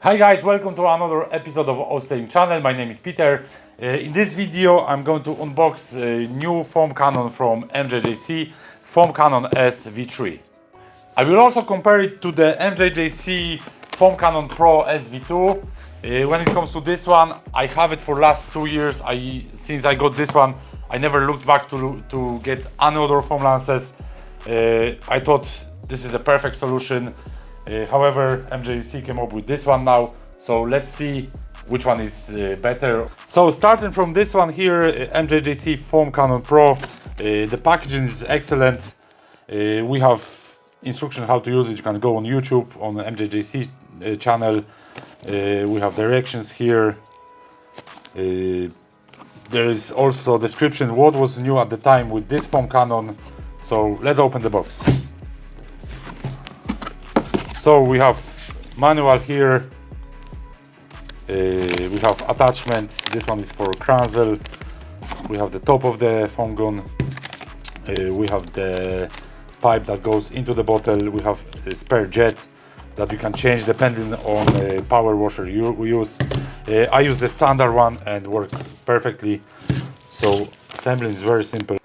Hi guys, welcome to another episode of Ostain channel. My name is Peter. In this video I'm going to unbox a new foam cannon from MJJC Foam Cannon S V3. I will also compare it to the MJJC Foam Cannon Pro S V2. When it comes to this one, I have it for last 2 years. Since I got this one, I never looked back to get another foam lances. I thought this is a perfect solution. However, MJJC came up with this one now, so let's see which one is better. So starting from this one here, MJJC Foam Cannon Pro, the packaging is excellent. We have instruction how to use it. You can go on YouTube on the MJJC channel. We have directions here. There is also description what was new at the time with this foam cannon. So let's open the box. So we have manual here, we have attachment, this one is for cransel, we have the top of the foam gun, we have the pipe that goes into the bottle, we have a spare jet that you can change depending on the power washer you use. I use the standard one and works perfectly, so assembling is very simple.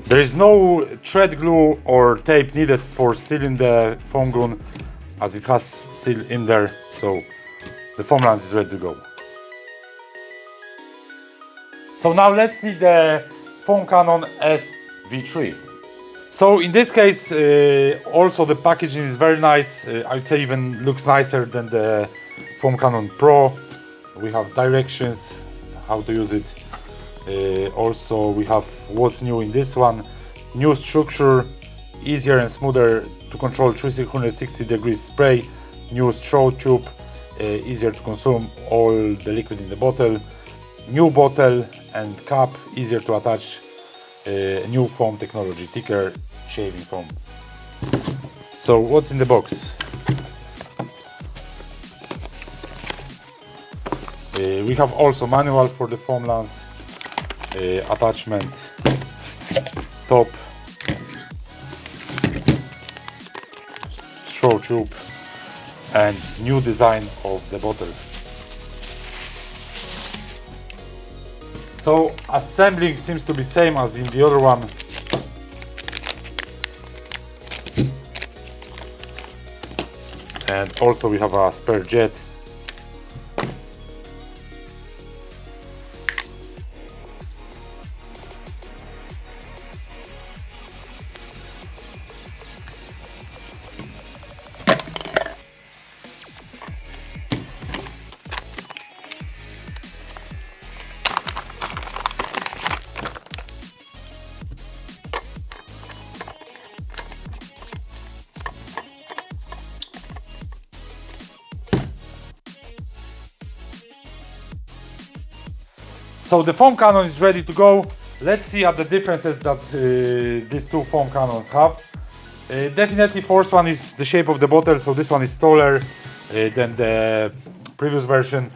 There is no thread glue or tape needed for sealing the foam gun, as it has seal in there, so the foam lance is ready to go. So now let's see the Foam Cannon S V3. So in this case, also the packaging is very nice. I would say even looks nicer than the Foam Cannon Pro. We have directions how to use it. Also we have what's new in this one. New structure, easier and smoother to control 360 degrees spray. New straw tube, easier to consume all the liquid in the bottle. New bottle and cap, easier to attach. New foam technology, thicker shaving foam. So what's in the box? We have also manual for the foam lance. Attachment, top, straw tube, and new design of the bottle. So assembling seems to be same as in the other one. And also we have a spare jet. So the foam cannon is ready to go. Let's see at the differences that these two foam cannons have. Definitely first one is the shape of the bottle, so this one is taller than the previous version.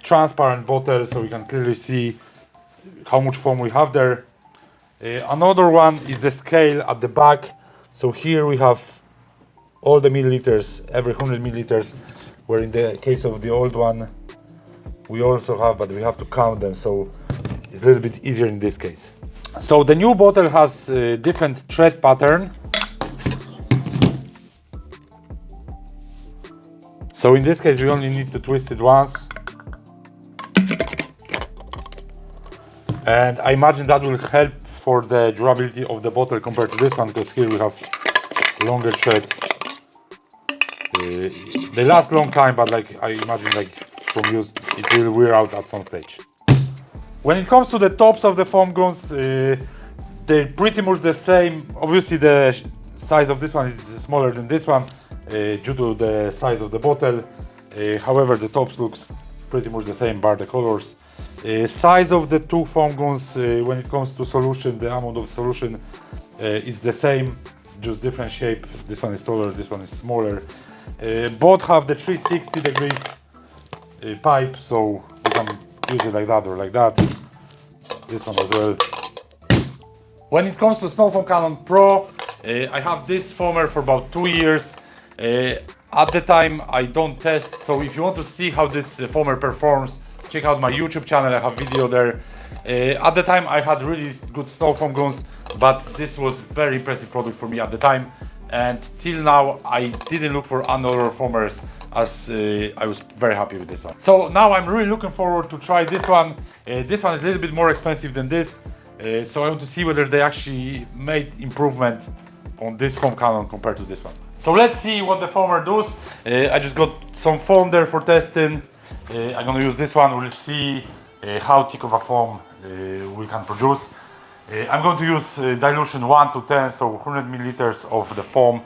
Transparent bottle, so you can clearly see how much foam we have there. Another one is the scale at the back. So here we have all the milliliters, every 100 milliliters, where in the case of the old one, we also have, but we have to count them, so it's a little bit easier in this case. So the new bottle has a different thread pattern. So in this case we only need to twist it once. And I imagine that will help for the durability of the bottle compared to this one, because here we have longer thread. They last long time, but like I imagine like from use it will wear out at some stage. When it comes to the tops of the foam guns, they're pretty much the same. Obviously the size of this one is smaller than this one due to the size of the bottle. However, the tops looks pretty much the same, bar the colors. Size of the two foam guns, when it comes to solution, the amount of solution is the same, just different shape. This one is taller, this one is smaller. Both have the 360 degrees pipe, so you can use it like that or like that. This one as well. When it comes to Snow Foam Cannon Pro, I have this foamer for about 2 years. At the time I don't test, so if you want to see how this foamer performs, check out my YouTube channel, I have video there. At the time I had really good snow foam guns, but this was very impressive product for me at the time, and till now I didn't look for another foamers, as I was very happy with this one. So now I'm really looking forward to try this one. This one is a little bit more expensive than this, so I want to see whether they actually made improvement on this foam cannon compared to this one. So let's see what the foamer does. I just got some foam there for testing. I'm gonna use this one. We'll see how thick of a foam we can produce. I'm going to use dilution 1 to 10, so 100 milliliters of the foam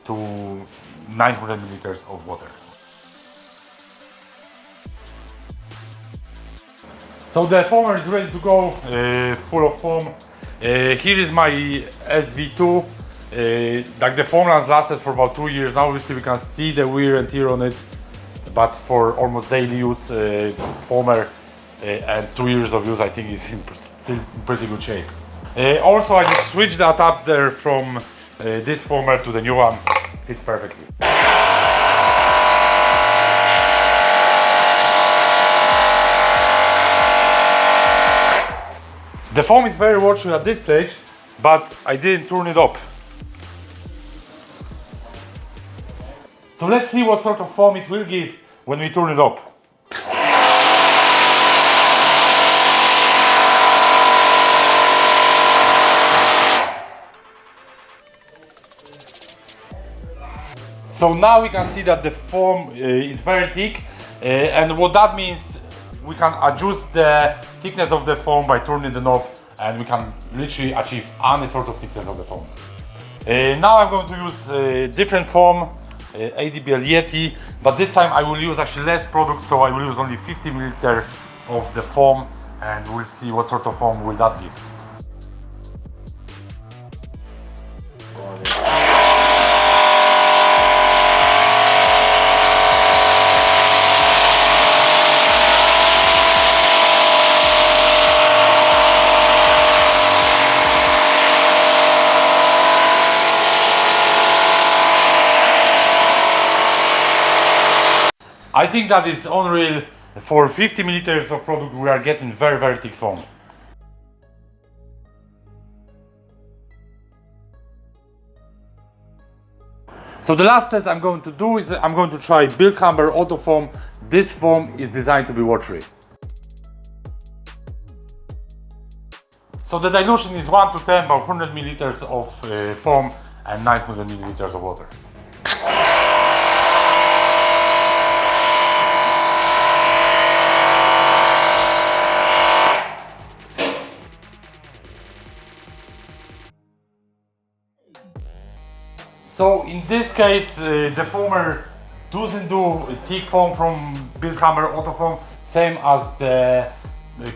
to 900 milliliters of water. So the foamer is ready to go, full of foam. Here is my SV2. Like the foam runs lasted for about 2 years. Now obviously we can see the wear and tear on it, but for almost daily use foamer and 2 years of use, I think it's still in pretty good shape. Also, I just switched the adapter from this foamer to the new one. Fits perfectly. The foam is very watery at this stage, but I didn't turn it up. So let's see what sort of foam it will give when we turn it up. So now we can see that the foam is very thick, and what that means, we can adjust the thickness of the foam by turning the knob, and we can literally achieve any sort of thickness of the foam. Now I'm going to use different foam, ADBL Yeti, but this time I will use actually less product, so I will use only 50 milliliters of the foam, and we'll see what sort of foam will that give. I think that is unreal. For 50 milliliters of product we are getting very, very thick foam. So the last test I'm going to do is I'm going to try Bilthamber Auto Foam. This foam is designed to be watery. So the dilution is 1 to 10, about 100 milliliters of foam and 900 milliliters of water. So in this case, the foamer doesn't do thick foam from Bilthamber Auto Foam, same as the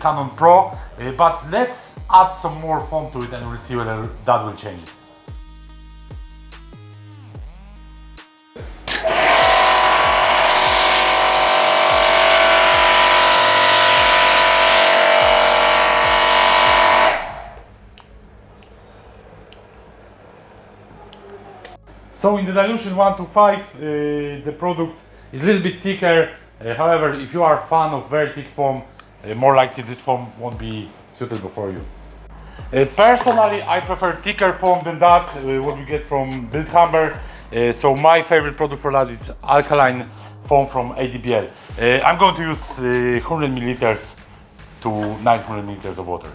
Canon Pro, but let's add some more foam to it and we'll see whether that will change it. So in the dilution 1 to 5, the product is a little bit thicker. However, if you are a fan of very thick foam, more likely this foam won't be suitable for you. Personally, I prefer thicker foam than that, what we get from Bilthamber. So my favorite product for that is alkaline foam from ADBL. I'm going to use 100 milliliters to 900 milliliters of water.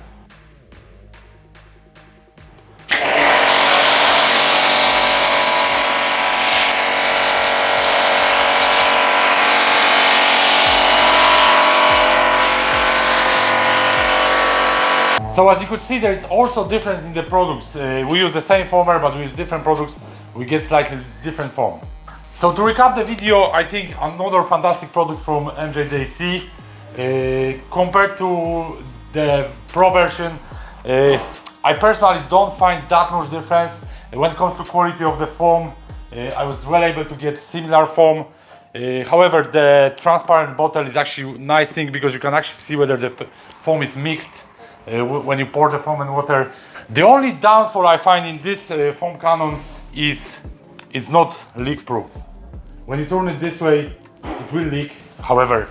So as you could see, there is also difference in the products. We use the same foamer, but we use different products. We get slightly different foam. So to recap the video, I think another fantastic product from MJJC. Compared to the Pro version, I personally don't find that much difference. When it comes to quality of the foam, I was well able to get similar foam. However, the transparent bottle is actually a nice thing because you can actually see whether the foam is mixed when you pour the foam and water. The only downfall I find in this foam cannon is it's not leak proof. When you turn it this way, it will leak. However,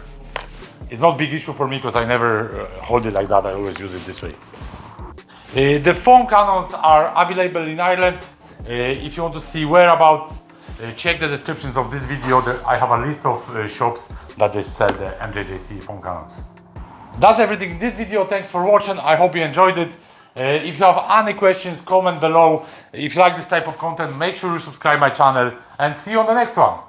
it's not a big issue for me because I never hold it like that. I always use it this way. The foam cannons are available in Ireland. If you want to see whereabouts, check the descriptions of this video. I have a list of shops that they sell the MJJC foam cannons. That's everything in this video. Thanks for watching. I hope you enjoyed it. If you have any questions, comment below. If you like this type of content, make sure you subscribe my channel and see you on the next one.